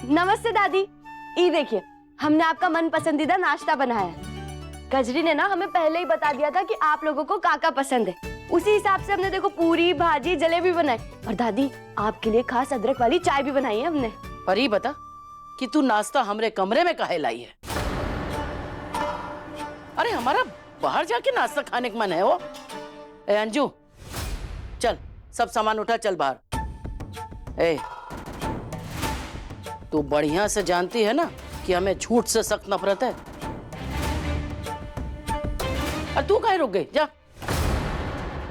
नमस्ते दादी। ये देखिए, हमने आपका मन पसंदीदा नाश्ता बनाया है। कजरी ने ना हमें पहले ही बता दिया था कि आप लोगों को काका पसंद है। उसी हिसाब से हमने देखो पूरी भाजी जलेबी बनाई और दादी आपके लिए खास अदरक वाली चाय भी बनाई है हमने। पर ये बता कि तू नाश्ता हमरे कमरे में काहे लाई है? अरे हमारा बाहर जाके नाश्ता खाने का मन है वो। ए अंजू, चल सब सामान उठा, चल बाहर। ए तू बढ़िया से जानती है ना कि हमें झूठ से सख्त नफरत है। और तू काहे रुक गई? जा।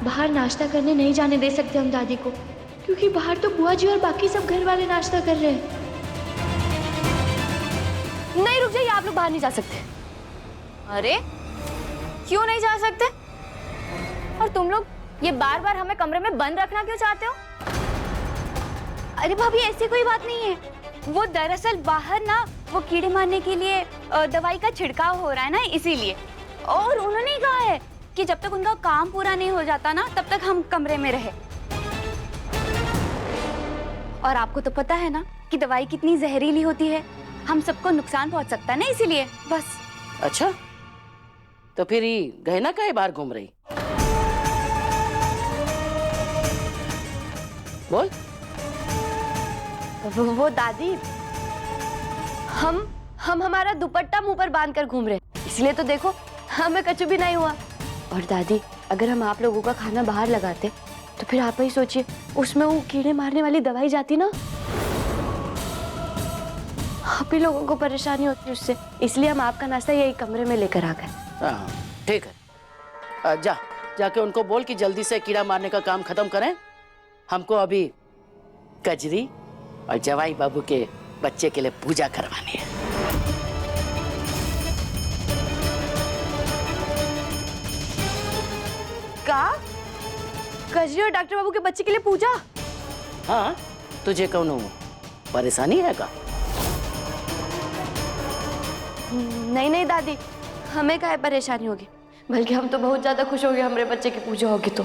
बाहर नाश्ता करने नहीं जाने दे सकते हम दादी को, क्योंकि बाहर तो बुआ जी और बाकी सब घर वाले नाश्ता कर रहे हैं। नहीं रुक जाइए, आप लोग बाहर नहीं जा सकते। अरे क्यों नहीं जा सकते? और तुम लोग ये बार बार हमें कमरे में बंद रखना क्यों चाहते हो? अरे भाभी ऐसी कोई बात नहीं है, वो दरअसल बाहर ना वो कीड़े मारने के लिए दवाई का छिड़काव हो रहा है ना, इसीलिए। और उन्होंने कहा है कि जब तक उनका काम पूरा नहीं हो जाता ना तब तक हम कमरे में रहे। और आपको तो पता है ना कि दवाई कितनी जहरीली होती है, हम सबको नुकसान पहुंच सकता है ना, इसीलिए बस। अच्छा तो फिर ये गहना काहे बाहर घूम रही? बोल। वो दादी, हम हमारा दुपट्टा मुंह पर बांध कर घूम रहे हैं, इसलिए तो देखो हमें कुछ भी नहीं हुआ। और दादी अगर हम आप लोगों का खाना बाहर लगाते तो फिर आप ही सोचिए, उसमें वो कीड़े मारने वाली दवाई जाती ना, आप ही लोगों को परेशानी होती उससे, इसलिए हम आपका नाश्ता यही कमरे में लेकर आ गए। हाँ ठीक है, जाके उनको बोल कि जल्दी से कीड़ा मारने का काम खत्म करें। हमको अभी कजरी और जवाई बाबू के बच्चे के लिए पूजा करवानी है। का कजरी और डॉक्टर बाबू के बच्चे के लिए पूजा? हाँ, तुझे कौन परेशानी है का? नहीं नहीं दादी, हमें काहे परेशानी होगी, बल्कि हम तो बहुत ज्यादा खुश होंगे हमारे बच्चे की पूजा होगी तो।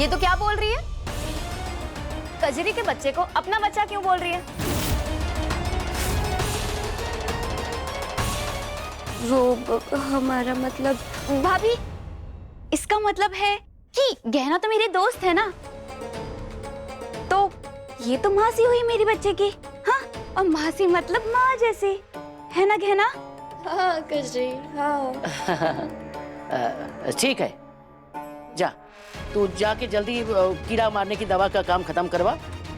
ये तो क्या बोल रही है? कजरी के बच्चे को अपना बच्चा क्यों बोल रही है? वो हमारा मतलब भाभी, इसका मतलब है कि गहना तो मेरे दोस्त है ना, तो ये तो मासी हुई मेरी बच्चे की। हाँ, और मासी मतलब माँ जैसी है ना गहना? हाँ कजरी, हाँ। ठीक है, जा तू जाके जल्दी कीड़ा मारने की दवा का काम खत्म करवा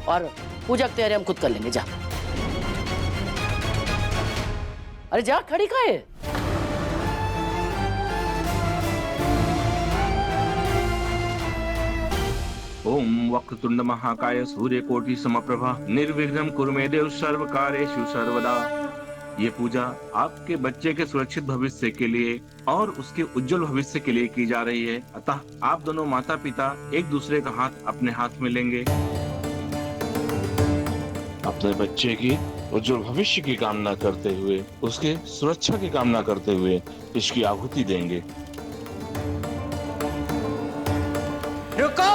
और पूजा की तैयारी हम खुद कर लेंगे। जा। अरे जा, खड़ी का है? ओम वक्रतुंड महाकाय सूर्यकोटि समप्रभा निर्विघ्नं कुरु मे देव सर्वकार्येषु सर्वदा। ये पूजा आपके बच्चे के सुरक्षित भविष्य के लिए और उसके उज्जवल भविष्य के लिए की जा रही है। अतः आप दोनों माता पिता एक दूसरे का हाथ अपने हाथ में लेंगे। अपने बच्चे की उज्जवल भविष्य की कामना करते हुए, उसके सुरक्षा की कामना करते हुए इसकी आहुति देंगे। रुको।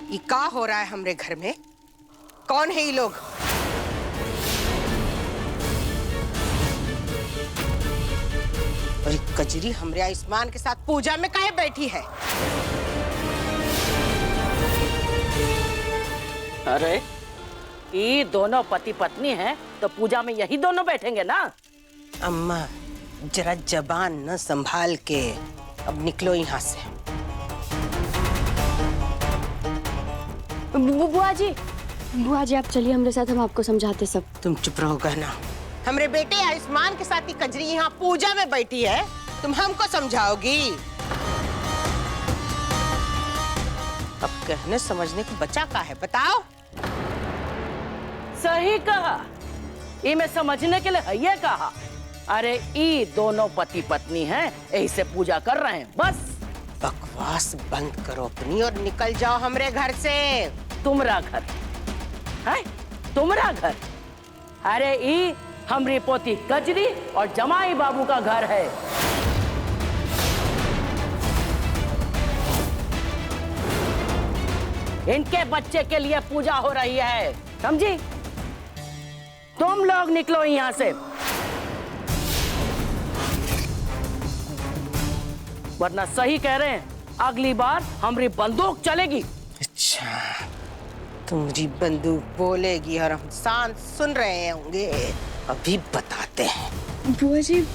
ये क्या हो रहा है हमरे घर में? कौन है ये लोग? और ये कजरी हमरे आयुष्मान के साथ पूजा में काहे बैठी है? अरे ये दोनों पति पत्नी हैं तो पूजा में यही दोनों बैठेंगे ना। अम्मा जरा जबान न संभाल के अब निकलो यहाँ से। बुआ जी आप चलिए हमारे साथ, हम आपको समझाते सब। तुम चुप रहो गहना। हमरे बेटे आयुष्मान के साथ ही कजरी यहाँ पूजा में बैठी है, तुम हमको समझाओगी? अब कहने समझने को बचा का है, बताओ। सही कहा, ये मैं समझने के लिए है ये कहा। अरे ये दोनों पति पत्नी हैं, यही से पूजा कर रहे हैं बस। बकवास बंद करो अपनी और निकल जाओ हमरे घर से। तुम्हारा घर है? तुम्हारा घर? अरे ये हमरी पोती कजरी और जमाई बाबू का घर है। इनके बच्चे के लिए पूजा हो रही है, समझी? तुम लोग निकलो यहाँ से, वरना सही कह रहे हैं अगली बार हमारी बंदूक चलेगी। अच्छा, तुम्हारी बंदूक बोलेगी और हम शांत सुन रहे होंगे। अभी बताते हैं। बुआ जी,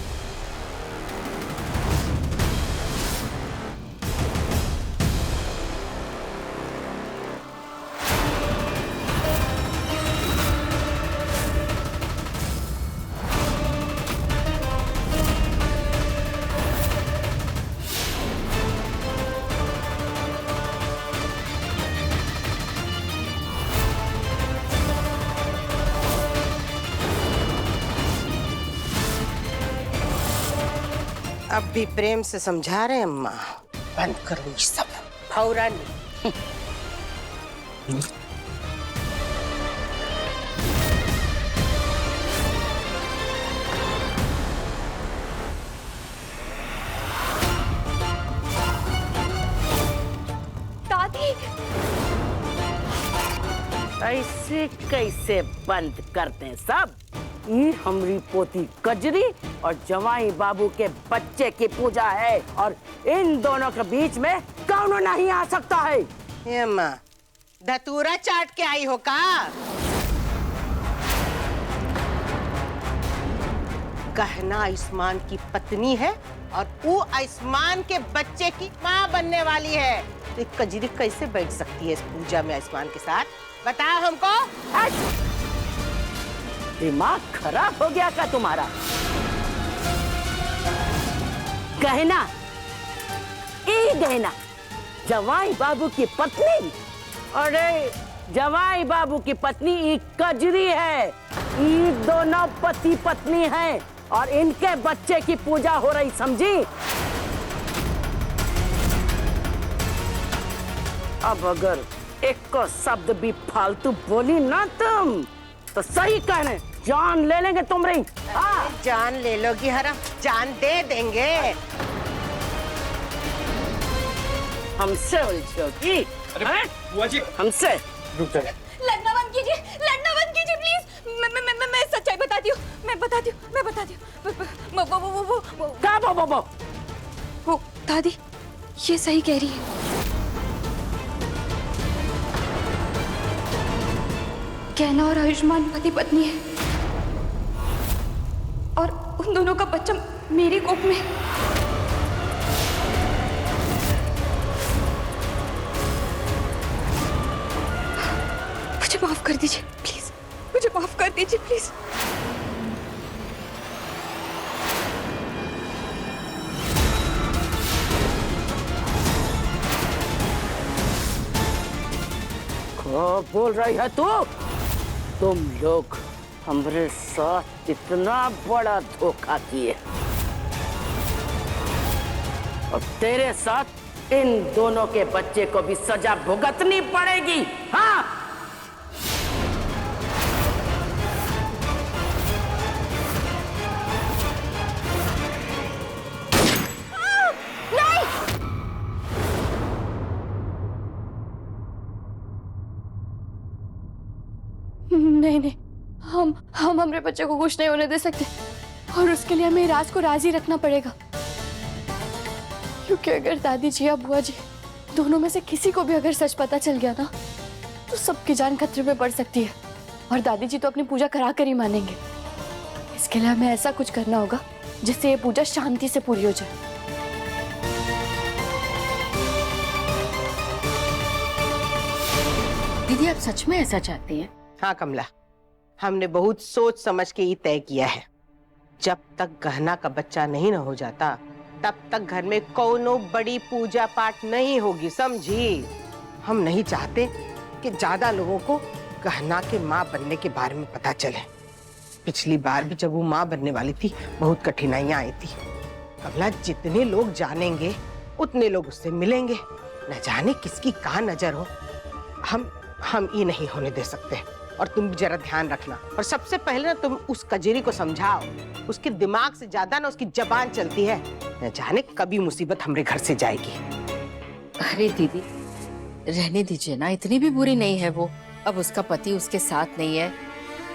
अब भी प्रेम से समझा रहे हैं अम्मा। बंद करो ये सब फौरन। दादी, ऐसे कैसे बंद करते हैं सब? ये हमारी पोती कजरी और जवाई बाबू के बच्चे की पूजा है और इन दोनों के बीच में कौन नहीं आ सकता है। ये अम्मा, धतूरा चाट के आई हो का? गहना आयुष्मान की पत्नी है और वो आयुष्मान के बच्चे की माँ बनने वाली है। तो कजरी कैसे बैठ सकती है इस पूजा में आयुष्मान के साथ? बताओ हमको। दिमाग खराब हो गया क्या तुम्हारा? गहना, ये गहना जवाई बाबू की पत्नी, अरे जवाई बाबू की पत्नी ये कजरी है। ये दोनों पति पत्नी हैं और इनके बच्चे की पूजा हो रही, समझी? अब अगर एक को शब्द भी फालतू बोली ना तुम तो सही कहने जान ले लेंगे तुम्हारी। जान ले लोगी हरम, जान दे देंगे। हमसे उलझोगी? बुआ जी, हमसे? लड़ना बंद कीजिए, लड़ना बंद कीजिए प्लीज। मैं सच्चाई बताती हूँ, मैं बताती हूँ। वो दादी ये सही कह रही है। कहना और आयुष्मान पति पत्नी है और उन दोनों का बच्चा मेरी कोख में। मुझे माफ कर दीजिए प्लीज, मुझे माफ कर दीजिए प्लीज। क्या बोल रही है तू? तुम लोग हमारे साथ इतना बड़ा धोखा किए और तेरे साथ इन दोनों के बच्चे को भी सजा भुगतनी पड़ेगी। हाँ, नहीं नहीं, हम हमारे बच्चे को कुछ नहीं होने दे सकते और उसके लिए हमें राज को राजी रखना पड़ेगा, क्योंकि अगर दादी जी या बुआ जी दोनों में से किसी को भी अगर सच पता चल गया ना तो सबकी जान खतरे में पड़ सकती है और दादी जी तो अपनी पूजा करा कर ही मानेंगे। इसके लिए हमें ऐसा कुछ करना होगा जिससे ये पूजा शांति से पूरी हो जाए। दीदी आप सच में ऐसा चाहती हैं? हाँ कमला, हमने बहुत सोच समझ के ये तय किया है। जब तक गहना का बच्चा नहीं न हो जाता तब तक घर में कोनो बड़ी पूजा पाठ नहीं होगी, समझी? हम नहीं चाहते कि ज्यादा लोगों को गहना के माँ बनने के बारे में पता चले। पिछली बार भी जब वो माँ बनने वाली थी बहुत कठिनाइयां आई थी। कमला, जितने लोग जानेंगे उतने लोग उससे मिलेंगे, न जाने किसकी कहाँ नजर हो। हम ये नहीं होने दे सकते। और तुम भी जरा ध्यान रखना। और सबसे पहले ना तुम उस कजरी को समझाओ, उसके दिमाग से ज्यादा ना उसकी जबान चलती है। न जाने कभी मुसीबत हमारे घर से जाएगी। अरे दीदी रहने दीजिए ना, इतनी भी बुरी नहीं है वो। अब उसका पति उसके साथ नहीं है,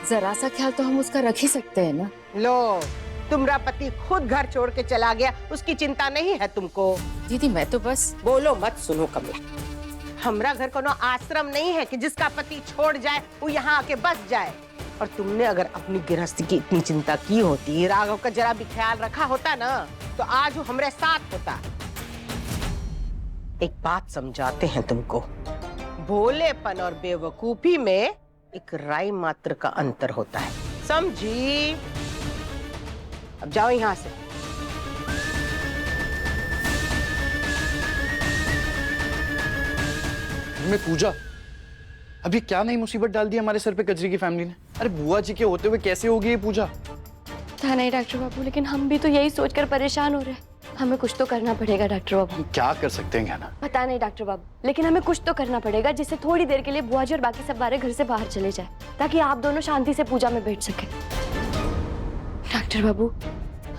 जरा सा ख्याल तो हम उसका रख ही सकते हैं ना। लो, तुम्हारा पति खुद घर छोड़ के चला गया, उसकी चिंता नहीं है तुमको? दीदी मैं तो बस। बोलो मत, सुनो कमला, हमरा घर कोनो आश्रम नहीं है कि जिसका पति छोड़ जाए वो यहाँ आके बस जाए। और तुमने अगर अपनी गृहस्थी की इतनी चिंता की होती, राघव का जरा भी ख्याल रखा होता ना, तो आज वो हमारे साथ होता। एक बात समझाते हैं तुमको, भोलेपन और बेवकूफी में एक राई मात्र का अंतर होता है, समझी? अब जाओ यहाँ से। में पूजा, अभी क्या नई मुसीबत डाल दी हमारे सर पे कजरी की फैमिली ने? अरे बुआ जी के होते हुए कैसे होगी ये पूजा? पता नहीं डॉक्टर बाबू, लेकिन हम भी तो यही सोचकर परेशान हो रहे हैं। हमें कुछ तो करना पड़ेगा डॉक्टर बाबू। हम क्या कर सकते हैं गहना? पता नहीं डॉक्टर बाबू, लेकिन हमें कुछ तो करना पड़ेगा जिससे थोड़ी देर के लिए बुआ जी और बाकी सब बारे घर से बाहर चले जाए, ताकि आप दोनों शांति से पूजा में बैठ सके। डॉक्टर बाबू,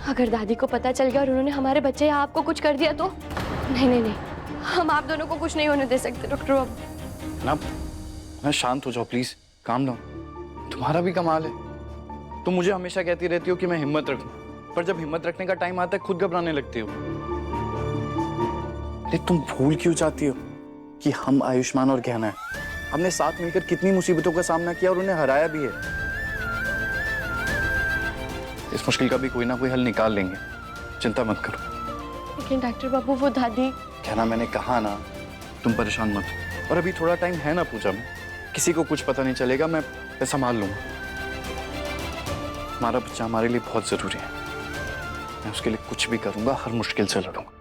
अगर दादी को पता चल गया और उन्होंने हमारे बच्चे या आपको कुछ कर दिया तो? नहीं नहीं नहीं, हम आप दोनों को कुछ नहीं होने दे सकते डॉक्टर बाबू। ना शांत हो जाओ प्लीज, काम डाउन। तुम्हारा भी कमाल है, तुम मुझे हमेशा कहती रहती हो कि मैं हिम्मत रखूं, पर जब हिम्मत रखने का टाइम आता है खुद घबराने लगती हो। अरे तुम भूल क्यों जाती हो कि हम आयुष्मान और गहना है, हमने साथ मिलकर कितनी मुसीबतों का सामना किया और उन्हें हराया भी है। इस मुश्किल का भी कोई ना कोई हल निकाल लेंगे, चिंता मत करो। लेकिन डॉक्टर बाबू वो दादी। कहना, मैंने कहा ना, तुम परेशान मत हो। और अभी थोड़ा टाइम है ना पूजा में, किसी को कुछ पता नहीं चलेगा, मैं संभाल लूंगा। हमारा बच्चा हमारे लिए बहुत जरूरी है, मैं उसके लिए कुछ भी करूंगा, हर मुश्किल से लड़ूंगा।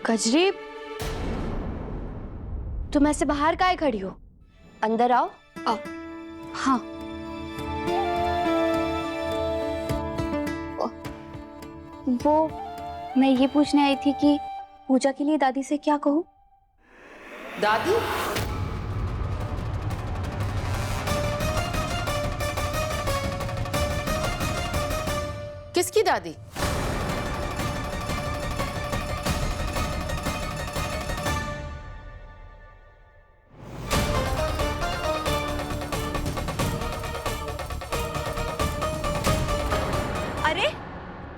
कजरी, तुम ऐसे बाहर काहे खड़ी हो? अंदर आओ। आओ। हाँ। वो मैं ये पूछने आई थी कि पूजा के लिए दादी से क्या कहूँ? दादी? किसकी दादी?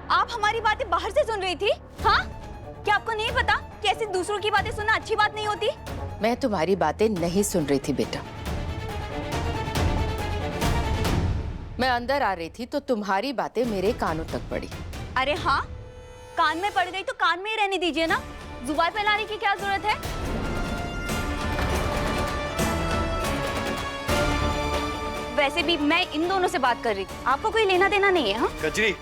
आप हमारी बातें बाहर से सुन रही थी? हाँ? क्या आपको नहीं पता कि ऐसे दूसरों की बातें सुनना अच्छी बात नहीं होती? मैं तुम्हारी बातें नहीं सुन रही थी बेटा, मैं अंदर आ रही थी तो तुम्हारी बातें मेरे कानों तक पड़ी। अरे हाँ, कान में पड़ गई तो कान में ही रहने दीजिए ना, जुबान पे लाने की क्या जरूरत है? वैसे भी मैं इन दोनों से बात कर रही थी, आपको कोई लेना देना नहीं है। हाँ? कजरी,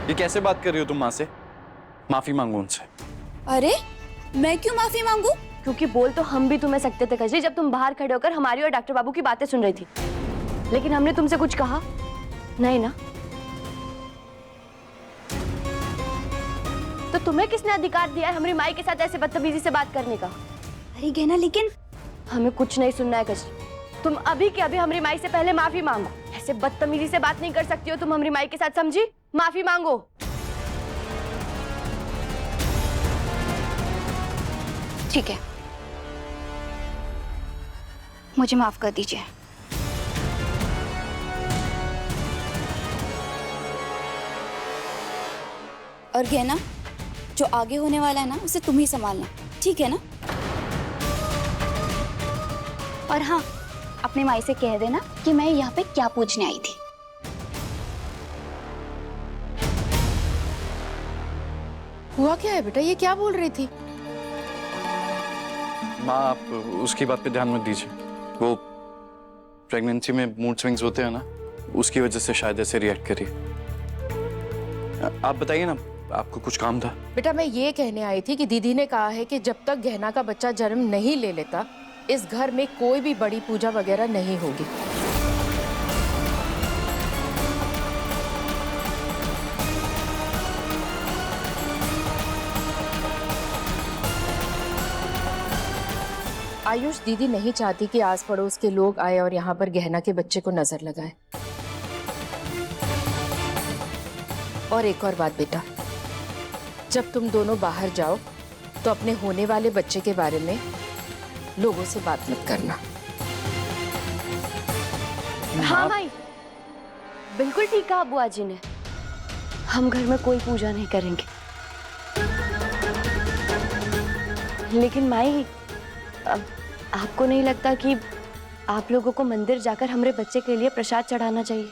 ये कैसे बात कर रही हो तुम माँ से? माफी मांगो उनसे। अरे मैं क्यों माफी मांगू? क्योंकि बोल तो हम भी तुम्हें सकते थे कजरी, जब तुम बाहर खड़े होकर हमारी और डॉक्टर बाबू की बातें सुन रही थी, लेकिन हमने तुमसे कुछ कहा नहीं ना। तो तुम्हें किसने अधिकार दिया है हमारी माई के साथ ऐसे बदतमीजी से बात करने का? अरे गहना, लेकिन हमें कुछ नहीं सुनना है कजरी, तुम अभी के अभी हमारी माई से पहले माफी मांगो। ऐसे बदतमीजी से बात नहीं कर सकती हो तुम हमारी माई के साथ, समझी? माफी मांगो। ठीक है, मुझे माफ कर दीजिए। और गहना जो आगे होने वाला है ना, उसे तुम ही संभालना, ठीक है ना? और हाँ, अपने माई से कह देना कि मैं यहाँ पे क्या पूछने आई थी। हुआ क्या है बेटा, ये क्या बोल रही थी? माँ, आप उसकी बात पे ध्यान मत दीजिए। वो प्रेगनेंसी में मूड स्विंग्स होते हैं ना, उसकी वजह से शायद ऐसे रिएक्ट करिए। आप बताइए ना, आपको कुछ काम था? बेटा मैं ये कहने आई थी कि दीदी ने कहा है कि जब तक गहना का बच्चा जन्म नहीं ले लेता, इस घर में कोई भी बड़ी पूजा वगैरह नहीं होगी। आयुष, दीदी नहीं चाहती कि आस पड़ोस के लोग आए और यहाँ पर गहना के बच्चे को नजर लगाए। और एक और बात बेटा, जब तुम दोनों बाहर जाओ तो अपने होने वाले बच्चे के बारे में लोगों से बात मत करना। हाँ माई, बिल्कुल ठीक कहा बुआ जी ने। हम घर में कोई पूजा नहीं करेंगे। लेकिन माई, आपको नहीं लगता कि आप लोगों को मंदिर जाकर हमारे बच्चे के लिए प्रसाद चढ़ाना चाहिए?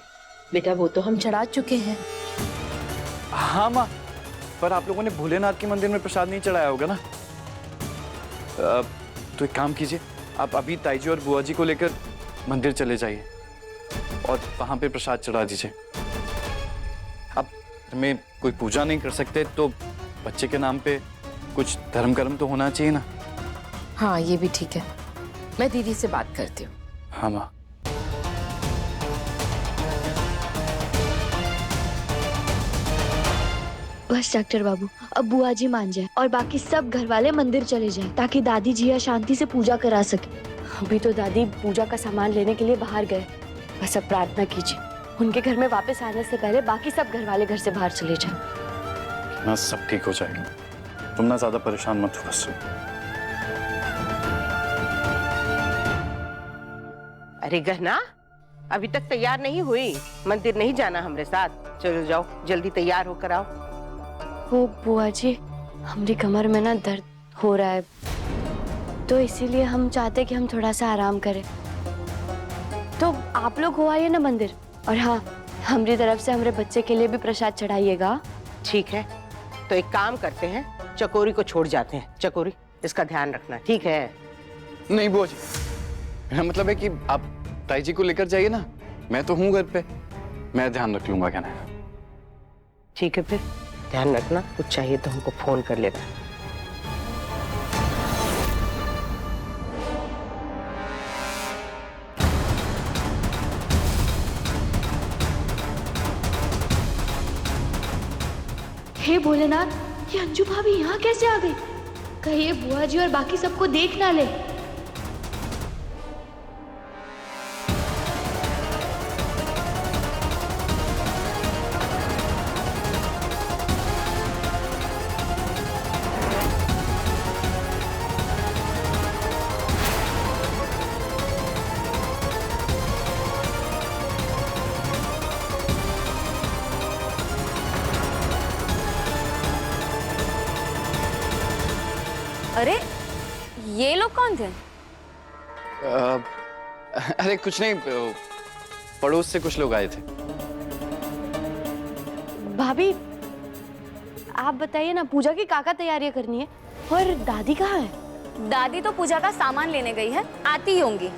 बेटा वो तो हम चढ़ा चुके हैं। हाँ माँ, पर आप लोगों ने भोलेनाथ के मंदिर में प्रसाद नहीं चढ़ाया होगा ना। तो एक काम कीजिए, आप अभी ताई जी और बुआ जी को लेकर मंदिर चले जाइए और वहां पे प्रसाद चढ़ा दीजिए। अब में कोई पूजा नहीं कर सकते तो बच्चे के नाम पे कुछ धर्म कर्म तो होना चाहिए ना। हाँ ये भी ठीक है, मैं दीदी से बात करती हूँ। हाँ माँ। बस डॉक्टर बाबू, अब बुआ जी मान जाए और बाकी सब घर वाले मंदिर चले जाएं, ताकि दादी जी या शांति से पूजा करा सके। अभी तो दादी पूजा का सामान लेने के लिए बाहर गए। बस अब प्रार्थना कीजिए, उनके घर में वापस आने से पहले बाकी सब घर वाले घर से बाहर चले जाएं। ना सब ठीक हो जाएगा, तुम ना ज्यादा परेशान मत हो बस। अरे गहना, अभी तक तैयार नहीं हुई? मंदिर नहीं जाना हमारे साथ? चलो जाओ, जल्दी तैयार होकर आओ। वो बुआ जी, हमारी कमर में ना दर्द हो रहा है, तो इसीलिए हम चाहते कि हम थोड़ा सा आराम करें। तो आप लोग हो आइए ना मंदिर। और हाँ, हमारी तरफ से हमारे बच्चे के लिए भी प्रसाद चढ़ाइएगा। ठीक है, तो एक काम करते हैं, चकोरी को छोड़ जाते हैं। चकोरी, इसका ध्यान रखना, ठीक है? नहीं बुआ जी, मेरा मतलब है कि आप ताई जी को लेकर जाइए ना, मैं तो हूँ घर पे, मैं ध्यान रख लूंगा। क्या ना? ठीक है, फिर ध्यान रखना। कुछ चाहिए तो हमको फोन कर लेना। हे भोलेनाथ, ये अंजू भाभी यहाँ कैसे आ गई? कहीं ये बुआ जी और बाकी सबको देख ना ले। अरे ये लोग कौन थे? अरे कुछ नहीं, पड़ोस से कुछ लोग आए थे। भाभी, आप बताइए ना, पूजा की काका तैयारियां करनी है और दादी कहाँ है? दादी तो पूजा का सामान लेने गई है, आती ही होंगी।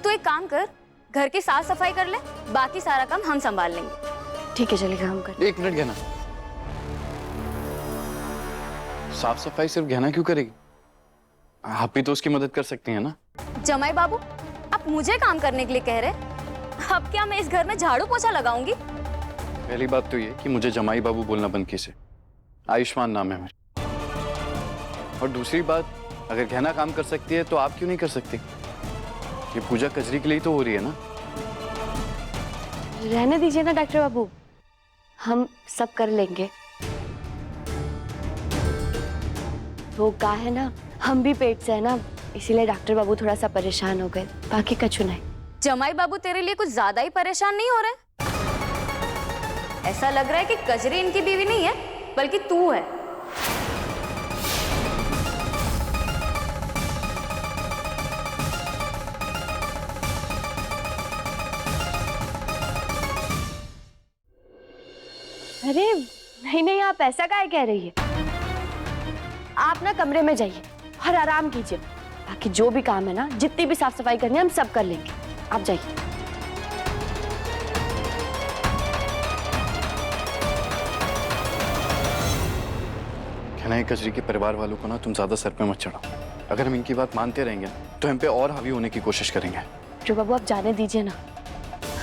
तो एक काम कर, घर की साफ सफाई कर ले, बाकी सारा काम हम संभाल लेंगे। ठीक है, चलेगा, हम कर। एक मिनट गहना, साफ सफाई सिर्फ गहना क्यों करेगी? आप भी तो उसकी मदद कर सकती हैं ना। जमाई बाबू, आप मुझे काम करने के लिए कह रहे? अब क्या मैं इस घर में झाड़ू पोछा लगाऊंगी? पहली बात तो ये कि मुझे जमाई बाबू बोलना बंद कीजिए, आयुष्मान नाम है मेरा। और दूसरी बात, अगर गहना काम कर सकती है तो आप क्यों नहीं कर सकती? ये पूजा कजरी के लिए तो हो रही है ना। रहने दीजिए ना डॉक्टर बाबू, हम सब कर लेंगे। वो का है ना, हम भी पेट से है ना, इसीलिए डॉक्टर बाबू थोड़ा सा परेशान हो गए, बाकी कछु नहीं। जमाई बाबू तेरे लिए कुछ ज्यादा ही परेशान नहीं हो रहे? ऐसा लग रहा है कि कजरी इनकी बीवी नहीं है बल्कि तू है। अरे नहीं नहीं, आप ऐसा काहे कह रही है? आप ना कमरे में जाइए और आराम कीजिए। बाकी जो भी काम है ना, जितनी भी साफ सफाई करनी है, हम सब कर लेंगे। आप जाइए। कहना है कजरी के परिवार वालों को ना तुम ज्यादा सर पे मत चढ़ाओ। अगर हम इनकी बात मानते रहेंगे तो हम पे और हावी होने की कोशिश करेंगे। जो बाबू आप जाने दीजिए ना।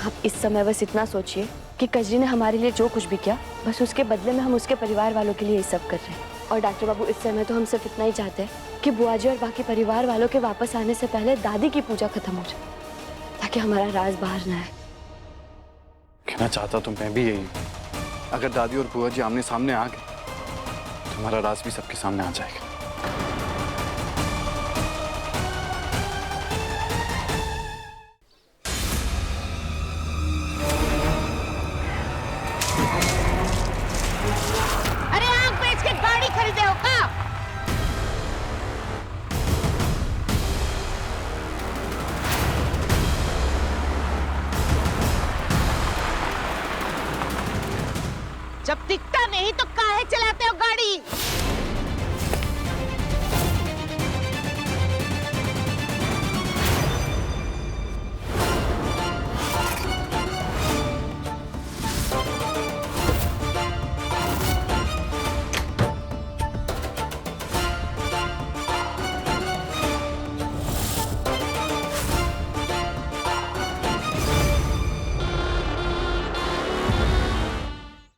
आप इस समय बस इतना सोचिए कि कजरी ने हमारे लिए जो कुछ भी किया, बस उसके बदले में हम उसके परिवार वालों के लिए ये सब कर रहे हैं। और डॉक्टर बाबू, इस समय तो हम सिर्फ इतना ही चाहते हैं कि बुआ जी और बाकी परिवार वालों के वापस आने से पहले दादी की पूजा खत्म हो जाए, ताकि हमारा राज बाहर ना आए। कहना चाहता तो मैं भी यही हूं। अगर दादी और बुआ जी आमने सामने आ गए तो हमारा राज भी सबके सामने आ जाएगा। अरे आंख बेच के गाड़ी खरीदे हो का? जब दिखता नहीं तो